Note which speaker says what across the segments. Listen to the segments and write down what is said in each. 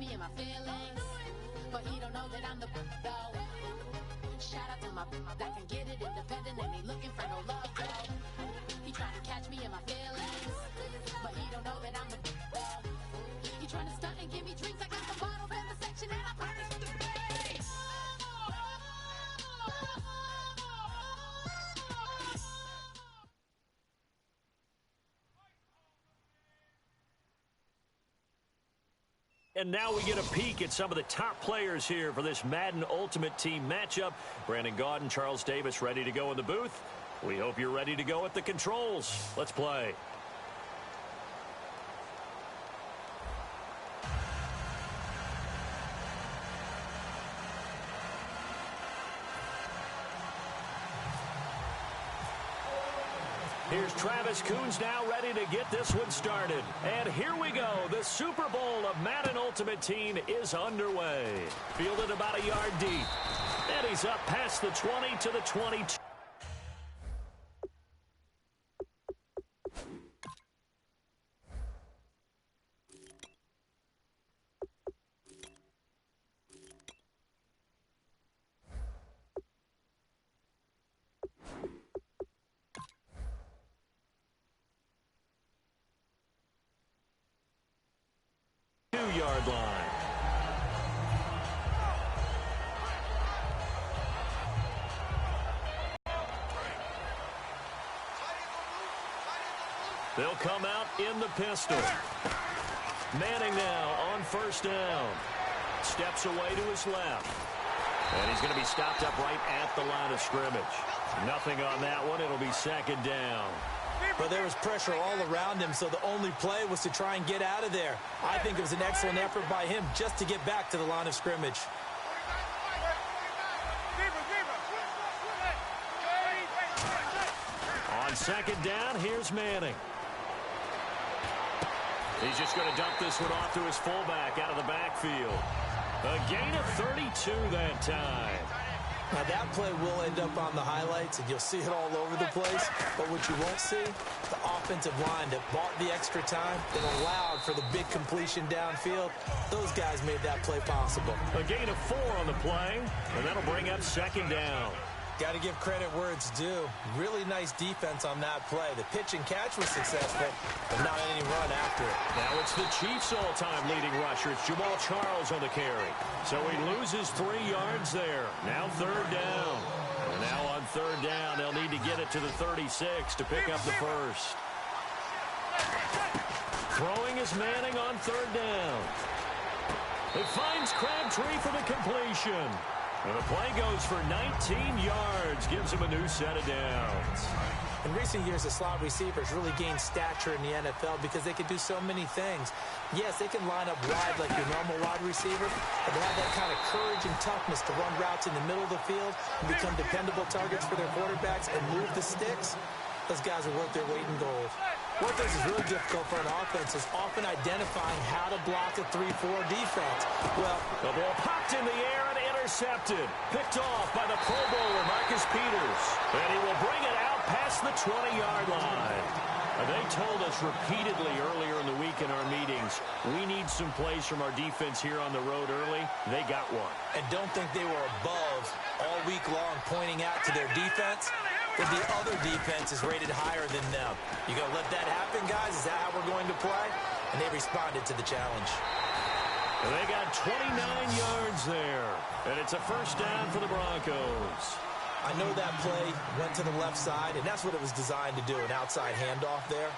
Speaker 1: me in my feelings, but he don't know that I'm the though. Shout out to my that can get it independent and ain't looking for no love though. He trying to catch me in my feelings, but he don't know that I'm the though. He trying to stunt and give me drinks. I got the bottles in the section and I promise to pay.
Speaker 2: And now we get a peek at some of the top players here for this Madden Ultimate Team matchup. Brandon Gaudin, Charles Davis ready to go in the booth. We hope you're ready to go at the controls. Let's play. Here's Travis Coons now ready to get this one started. And here we go. The Super Bowl of Madden Ultimate Team is underway. Fielded about a yard deep. And he's up past the 20 to the 22. Yard line. They'll come out in the pistol. Manning now on first down. Steps away to his left. And he's going to be stopped up right at the line of scrimmage. Nothing on that one. It'll be second down.
Speaker 3: But there was pressure all around him, so the only play was to try and get out of there. I think it was an excellent effort by him just to get back to the line of scrimmage.
Speaker 2: On second down, here's Manning. He's just going to dump this one off to his fullback out of the backfield. A gain of 32 that time.
Speaker 3: Now that play will end up on the highlights, and you'll see it all over the place. But what you won't see, the offensive line that bought the extra time, that allowed for the big completion downfield, those guys made that play possible.
Speaker 2: A gain of 4 on the play, and that'll bring up second down.
Speaker 3: Got to give credit where it's due. Really nice defense on that play. The pitch and catch was successful, but not any run after it.
Speaker 2: Now it's the Chiefs' all-time leading rusher. It's Jamal Charles on the carry. So he loses 3 yards there. Now third down. And now on third down, they'll need to get it to the 36 to pick up the first. Throwing is Manning on third down. It finds Crabtree for the completion. And the play goes for 19 yards, gives him a new set of downs.
Speaker 3: In recent years, the slot receivers really gained stature in the NFL because they can do so many things. Yes, they can line up wide like your normal wide receiver, but they have that kind of courage and toughness to run routes in the middle of the field and become dependable targets for their quarterbacks and move the sticks. Those guys are worth their weight in gold. What this is really difficult for an offense is often identifying how to block a 3-4 defense. Well,
Speaker 2: the ball popped in the air and intercepted. Picked off by the Pro Bowler, Marcus Peters. And he will bring it out past the 20-yard line. They told us repeatedly earlier in the week in our meetings, we need some plays from our defense here on the road early. They got one.
Speaker 3: And don't think they were above all week long pointing out to their defense that the other defense is rated higher than them. You gonna let that happen, guys? Is that how we're going to play? And they responded to the challenge.
Speaker 2: And they got 29 yards there. And it's a first down for the Broncos.
Speaker 3: I know that play went to the left side, and that's what it was designed to do, an outside handoff there.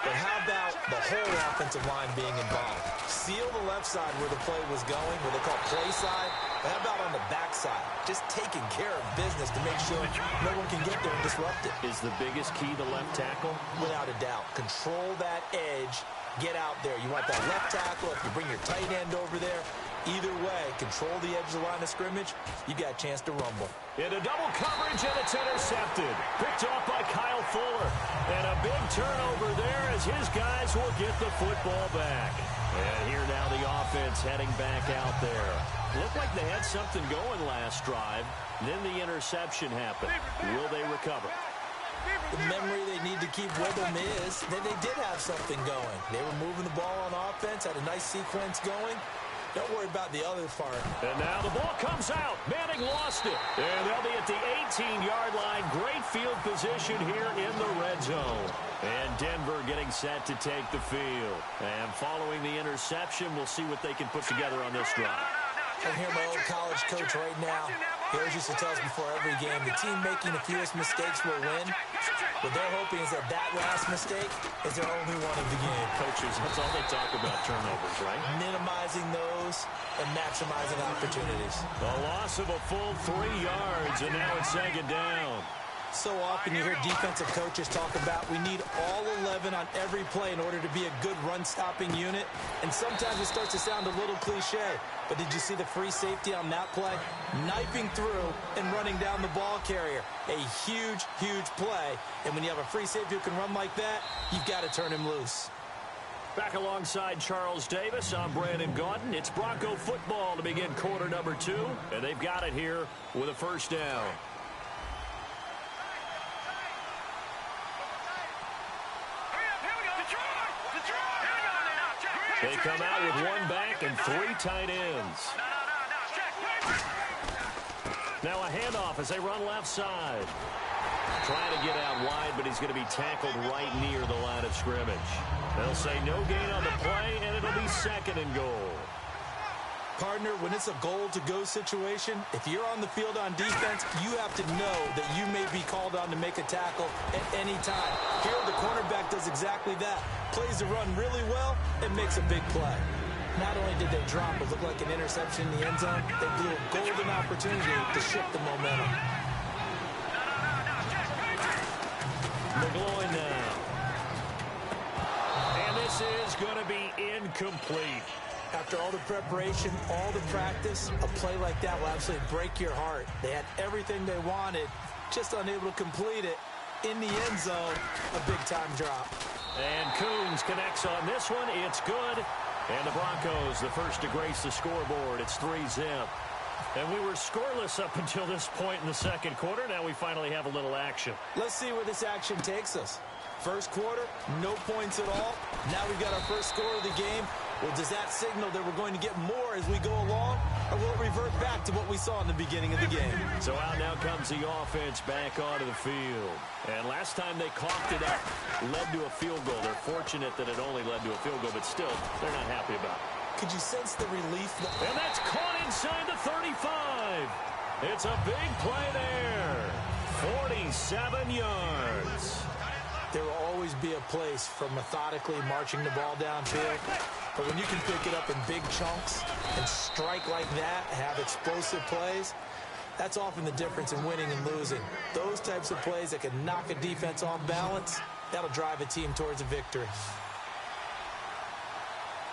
Speaker 3: But how about the whole offensive line being involved? Seal the left side where the play was going, what they call play side. But how about on the back side? Just taking care of business to make sure no one can get there and disrupt it.
Speaker 2: Is the biggest key the left tackle?
Speaker 3: Without a doubt. Control that edge. Get out there. You want that left tackle. If you bring your tight end over there, either way, control the edge of the line of scrimmage, you got a chance to rumble.
Speaker 2: Into double coverage, and it's intercepted. Picked off by Kyle Fuller. And a big turnover there as his guys will get the football back. And here now the offense heading back out there. Looked like they had something going last drive. Then the interception happened. Will they recover?
Speaker 3: The memory they need to keep with them is that they did have something going. They were moving the ball on offense, had a nice sequence going. Don't worry about the other part.
Speaker 2: And now the ball comes out. Manning lost it. And they'll be at the 18-yard line. Great field position here in the red zone. And Denver getting set to take the field. And following the interception, we'll see what they can put together on this drive.
Speaker 3: I can hear my old college coach right now. He always used to tell us before every game, the team making the fewest mistakes will win. What they're hoping is that last mistake is their only one of the game.
Speaker 2: Coaches, that's all they talk about, turnovers, right?
Speaker 3: Minimizing those and maximizing opportunities.
Speaker 2: A loss of a full 3 yards, and now it's second down.
Speaker 3: So often you hear defensive coaches talk about we need all 11 on every play in order to be a good run-stopping unit. And sometimes it starts to sound a little cliche. But did you see the free safety on that play? Knifing through and running down the ball carrier. A huge, huge play. And when you have a free safety who can run like that, you've got to turn him loose.
Speaker 2: Back alongside Charles Davis, I'm Brandon Gaudin. It's Bronco football to begin quarter number 2. And they've got it here with a first down. They come out with one back and 3 tight ends. Now a handoff as they run left side. Trying to get out wide, but he's going to be tackled right near the line of scrimmage. They'll say no gain on the play, and it'll be second and goal.
Speaker 3: Partner, when it's a goal-to-go situation, if you're on the field on defense, you have to know that you may be called on to make a tackle at any time. Here, the cornerback does exactly that. Plays the run really well and makes a big play. Not only did they drop what looked like an interception in the end zone, they blew a golden opportunity to shift the momentum.
Speaker 2: McGloin now. And this is going to be incomplete.
Speaker 3: After all the preparation, all the practice, a play like that will absolutely break your heart. They had everything they wanted, just unable to complete it. In the end zone, a big-time drop.
Speaker 2: And Coons connects on this one. It's good. And the Broncos, the first to grace the scoreboard. It's 3-zip. And we were scoreless up until this point in the second quarter. Now we finally have a little action.
Speaker 3: Let's see where this action takes us. First quarter, no points at all. Now we've got our first score of the game. Well, does that signal that we're going to get more as we go along, or will it revert back to what we saw in the beginning of the game?
Speaker 2: So out now comes the offense back onto the field. And last time they coughed it up, led to a field goal. They're fortunate that it only led to a field goal, but still, they're not happy about it.
Speaker 3: Could you sense the relief?
Speaker 2: And that's caught inside the 35. It's a big play there. 47 yards.
Speaker 3: There will always be a place for methodically marching the ball downfield. But when you can pick it up in big chunks and strike like that, have explosive plays, that's often the difference in winning and losing. Those types of plays that can knock a defense off balance, that'll drive a team towards a victory.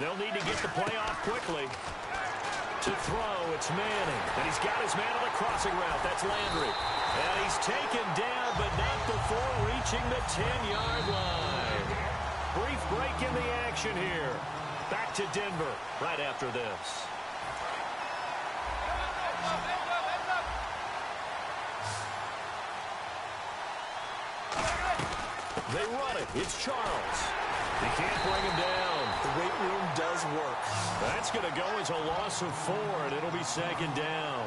Speaker 2: They'll need to get the play off quickly. To throw, it's Manning. And he's got his man on the crossing route. That's Landry. And he's taken down, but not before reaching the 10-yard line. Brief break in the action here. Back to Denver right after this. They run it. It's Charles. He can't bring him down.
Speaker 3: The weight room does work.
Speaker 2: That's going to go as a loss of 4, and it'll be second down.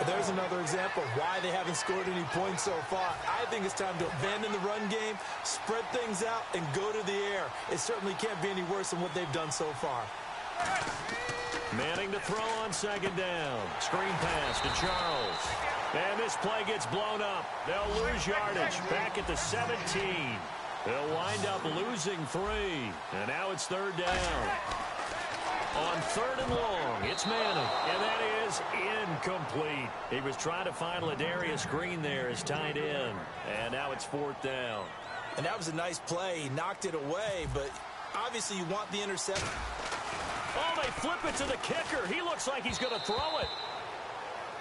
Speaker 3: There's another example of why they haven't scored any points so far. I think it's time to abandon the run game, spread things out, and go to the air. It certainly can't be any worse than what they've done so far.
Speaker 2: Manning to throw on second down. Screen pass to Charles. And this play gets blown up. They'll lose yardage back at the 17. They'll wind up losing 3. And now it's third down. On 3rd and long, it's Manning. And that is incomplete. He was trying to find Ladarius Green there as tight end. And now it's 4th down.
Speaker 3: And that was a nice play. He knocked it away, but obviously you want the interception.
Speaker 2: Oh, they flip it to the kicker. He looks like he's going to throw it.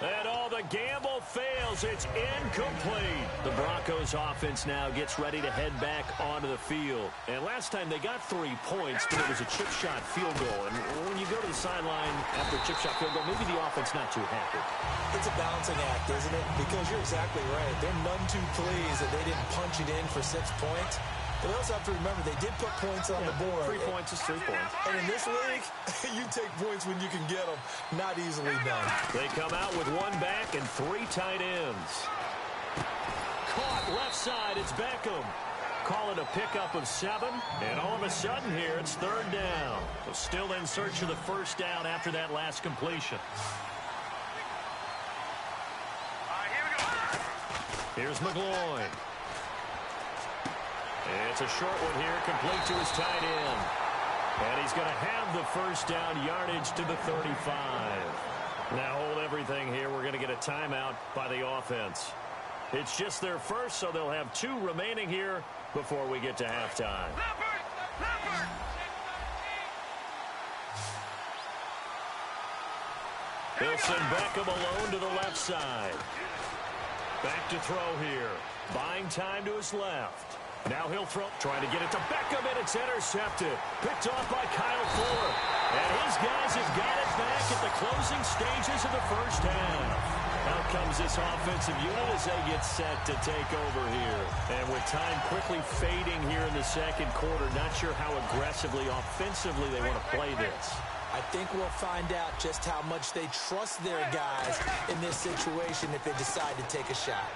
Speaker 2: And the gamble fails. It's incomplete. The Broncos offense now gets ready to head back onto the field. And last time they got 3 points, but it was a chip shot field goal. And when you go to the sideline after a chip shot field goal, maybe the offense not too happy.
Speaker 3: It's a balancing act, isn't it? Because you're exactly right. They're none too pleased that they didn't punch it in for 6 points. But they also have to remember they did put points on the board.
Speaker 2: 3 points is 3 points.
Speaker 3: And in this league, you take points when you can get them. Not easily done.
Speaker 2: They come out with 1 back and 3 tight ends. Caught left side. It's Beckham. Call it a pickup of 7. And all of a sudden here, it's 3rd down. So still in search of the first down after that last completion. Here's McGloin. It's a short one here, complete to his tight end. And he's going to have the first down, yardage to the 35. Now hold everything here. We're going to get a timeout by the offense. It's just their first, so they'll have 2 remaining here before we get to halftime. They'll send Beckham alone to the left side. Back to throw here. Buying time to his left. Now he'll throw, trying to get it to Beckham, and it's intercepted. Picked off by Kyle Fuller. And his guys have got it back at the closing stages of the first half. Out comes this offensive unit as they get set to take over here. And with time quickly fading here in the second quarter, not sure how aggressively, offensively they want to play this.
Speaker 3: I think we'll find out just how much they trust their guys in this situation if they decide to take a shot.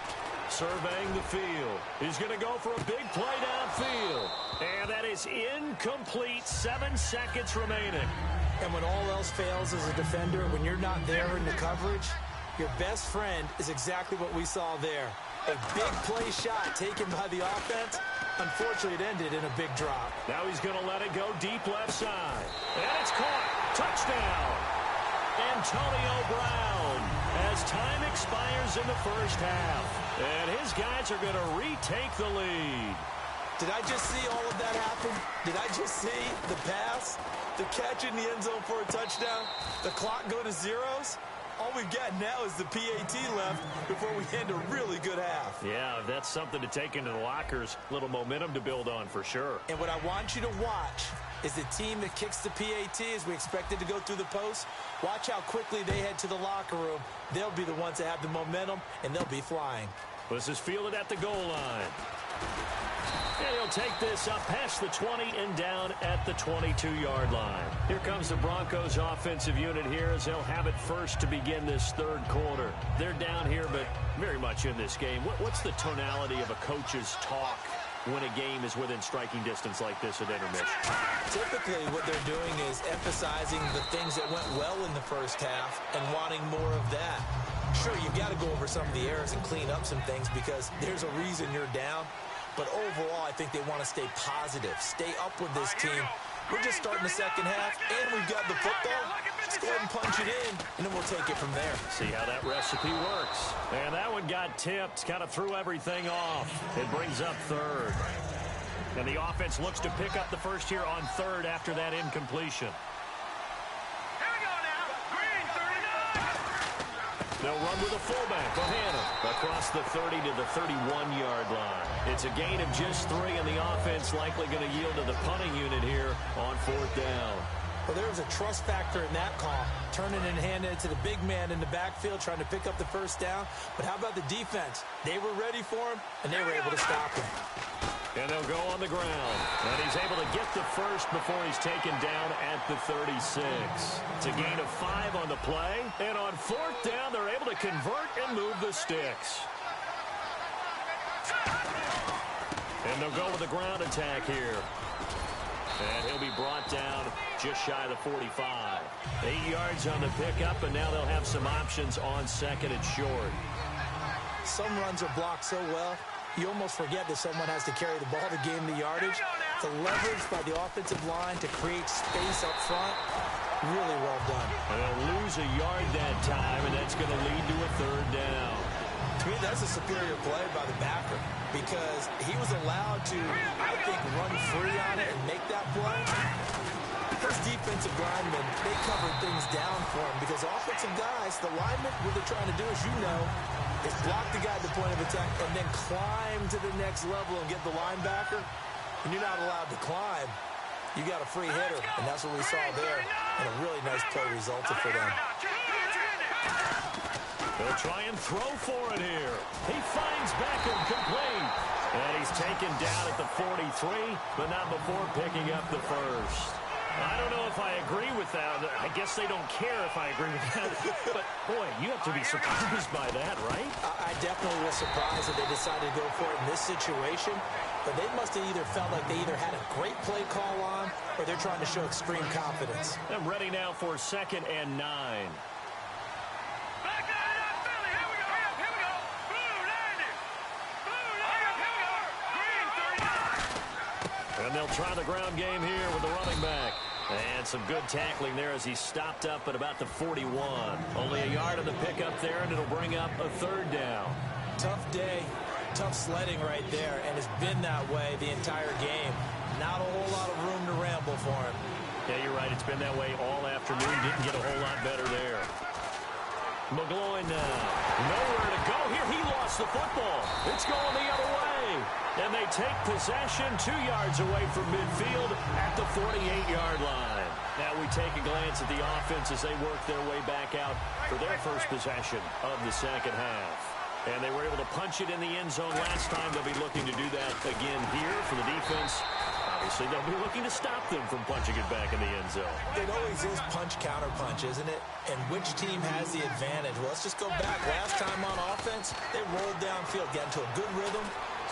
Speaker 2: Surveying the field. He's going to go for a big play downfield. And that is incomplete. 7 seconds remaining.
Speaker 3: And when all else fails as a defender, when you're not there in the coverage, your best friend is exactly what we saw there. A big play shot taken by the offense. Unfortunately, it ended in a big drop.
Speaker 2: Now he's going to let it go deep left side. And it's caught. Touchdown. Antonio Brown as time expires in the first half. And his guys are going to retake the lead.
Speaker 3: Did I just see all of that happen? Did I just see the pass, the catch in the end zone for a touchdown, the clock go to zeros? All we've got now is the PAT left before we end a really good half.
Speaker 2: Yeah, that's something to take into the lockers. A little momentum to build on for sure.
Speaker 3: And what I want you to watch is the team that kicks the PAT as we expected to go through the post. Watch how quickly they head to the locker room. They'll be the ones that have the momentum, and they'll be flying.
Speaker 2: This is fielded at the goal line. And he'll take this up past the 20 and down at the 22-yard line. Here comes the Broncos offensive unit here as they'll have it first to begin this third quarter. They're down here, but very much in this game. What's the tonality of a coach's talk when a game is within striking distance like this at intermission?
Speaker 3: Typically, what they're doing is emphasizing the things that went well in the first half and wanting more of that. Sure, you've got to go over some of the errors and clean up some things because there's a reason you're down. But overall, I think they want to stay positive, stay up with this team. We're just starting the second half, and we've got the football. Let's go ahead and punch it in, and then we'll take it from there.
Speaker 2: See how that recipe works. And that one got tipped, kind of threw everything off. It brings up third. And the offense looks to pick up the first here on third after that incompletion. They'll run with a fullback, Bohanna, across the 30 to the 31-yard line. It's a gain of just 3, and the offense likely going to yield to the punting unit here on 4th down.
Speaker 3: Well, there was a trust factor in that call, turning and handing it to the big man in the backfield, trying to pick up the first down. But how about the defense? They were ready for him, and they were able to stop him.
Speaker 2: And they'll go on the ground. And he's able to get the first before he's taken down at the 36. It's a gain of 5 on the play. And on 4th down, they're able to convert and move the sticks. And they'll go with the ground attack here. And he'll be brought down just shy of the 45. 8 yards on the pickup, and now they'll have some options on 2nd and short.
Speaker 3: Some runs are blocked so well, you almost forget that someone has to carry the ball to gain the yardage. The leverage by the offensive line to create space up front, really well done.
Speaker 2: And they'll lose a yard that time, and that's going to lead to a 3rd down.
Speaker 3: To me, that's a superior play by the backer because he was allowed to, I think, run free on it and make that play. His defensive linemen, they covered things down for him because offensive guys, the linemen, what they're trying to do, as you know, is block the guy at the point of attack and then climb to the next level and get the linebacker. And you're not allowed to climb. You got a free hitter, and that's what we saw there. And a really nice play resulted for them.
Speaker 2: They'll try and throw for it here. He finds Beckham complete. And he's taken down at the 43, but not before picking up the first. I don't know if I agree with that. I guess they don't care if I agree with that. But, boy, you have to be surprised by that, right?
Speaker 3: I definitely was surprised that they decided to go for it in this situation. But they must have either felt like they either had a great play call on or they're trying to show extreme confidence.
Speaker 2: I'm ready now for 2nd and 9. And they'll try the ground game here with the running back. And some good tackling there as he stopped up at about the 41. Only a yard on the pickup there, and it'll bring up a 3rd down.
Speaker 3: Tough day, tough sledding right there, and it's been that way the entire game. Not a whole lot of room to ramble for him.
Speaker 2: Yeah, you're right. It's been that way all afternoon. Didn't get a whole lot better there. McGloin nowhere to go here. He lost the football. It's going the other way. And they take possession 2 yards away from midfield at the 48-yard line. Now we take a glance at the offense as they work their way back out for their first possession of the second half. And they were able to punch it in the end zone last time. They'll be looking to do that again here for the defense. Obviously, they'll be looking to stop them from punching it back in the end zone.
Speaker 3: It always is punch-counter-punch, isn't it? And which team has the advantage? Well, let's just go back. Last time on offense, they rolled downfield, got into a good rhythm.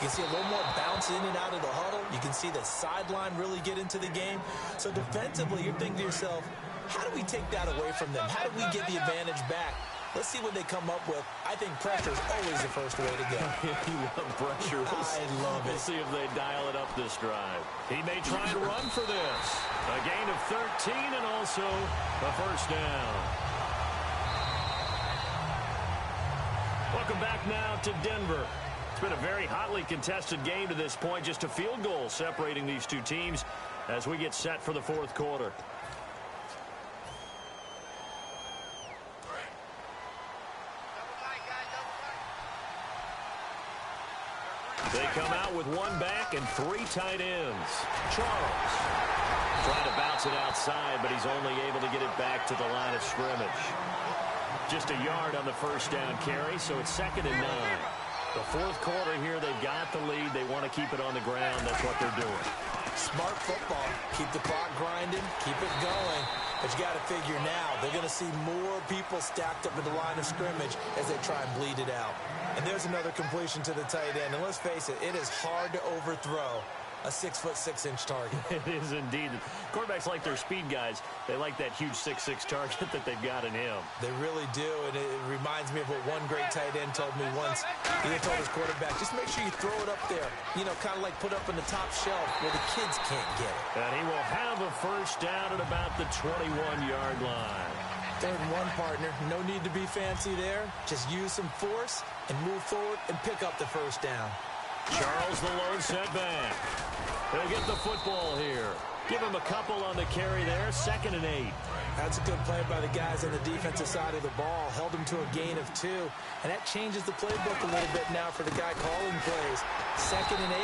Speaker 3: You can see a little more bounce in and out of the huddle. You can see the sideline really get into the game. So defensively, you're thinking to yourself, how do we take that away from them? How do we get the advantage back? Let's see what they come up with. I think pressure is always the first way to go.
Speaker 2: You love pressure.
Speaker 3: I love it.
Speaker 2: We'll see if they dial it up this drive. He may try to run for this. A gain of 13 and also a 1st down. Welcome back now to Denver. It's been a very hotly contested game to this point. Just a field goal separating these two teams as we get set for the 4th quarter. They come out with 1 back and 3 tight ends. Charles trying to bounce it outside, but he's only able to get it back to the line of scrimmage. Just a yard on the 1st down carry, so it's 2nd and 9. The 4th quarter here, they've got the lead. They want to keep it on the ground. That's what they're doing.
Speaker 3: Smart football. Keep the clock grinding. Keep it going. But you got to figure now, they're going to see more people stacked up at the line of scrimmage as they try and bleed it out. And there's another completion to the tight end. And let's face it, it is hard to overthrow a 6'6" target.
Speaker 2: It is indeed. Quarterbacks like their speed guys. They like that huge 6'6" target that they've got in him.
Speaker 3: They really do, and it reminds me of what one great tight end told me once. He told his quarterback, just make sure you throw it up there, you know, kind of like put up in the top shelf where the kids can't get it.
Speaker 2: And he will have a 1st down at about the 21-yard line.
Speaker 3: 3rd and 1, partner. No need to be fancy there. Just use some force and move forward and pick up the 1st down.
Speaker 2: Charles, the lone setback. He'll get the football here. Give him a couple on the carry there. 2nd and 8.
Speaker 3: That's a good play by the guys on the defensive side of the ball. Held him to a gain of 2. And that changes the playbook a little bit now for the guy calling plays. 2nd and 8.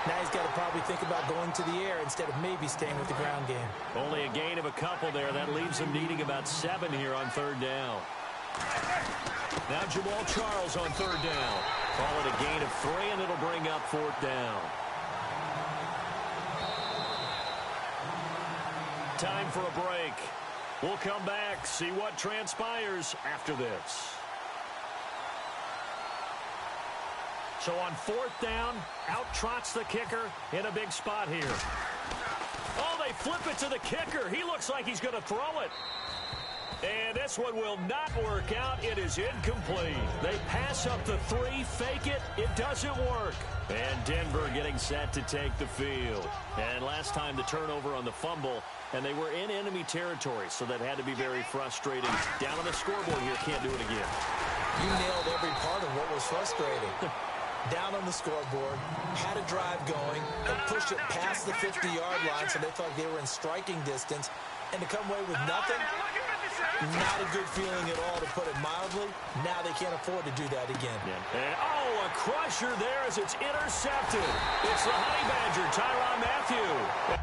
Speaker 3: Now he's got to probably think about going to the air instead of maybe staying with the ground game.
Speaker 2: Only a gain of a couple there. That leaves him needing about 7 here on 3rd down. Now Jamal Charles on 3rd down. Call it a gain of 3, and it'll bring up 4th down. Time for a break. We'll come back, see what transpires after this. So on 4th down, out trots the kicker in a big spot here. Oh, they flip it to the kicker. He looks like he's going to throw it. And this one will not work out. It is incomplete. They pass up the 3, fake it. It doesn't work. And Denver getting set to take the field. And last time the turnover on the fumble, and they were in enemy territory, so that had to be very frustrating. Down on the scoreboard here, can't do it again.
Speaker 3: You nailed every part of what was frustrating. Down on the scoreboard, had a drive going, and pushed it past the 50-yard line, so they thought they were in striking distance. And to come away with nothing, not a good feeling at all, to put it mildly. Now they can't afford to do that again.
Speaker 2: Yeah. And, oh, a crusher there as it's intercepted. It's the Honey Badger, Tyrann Mathieu.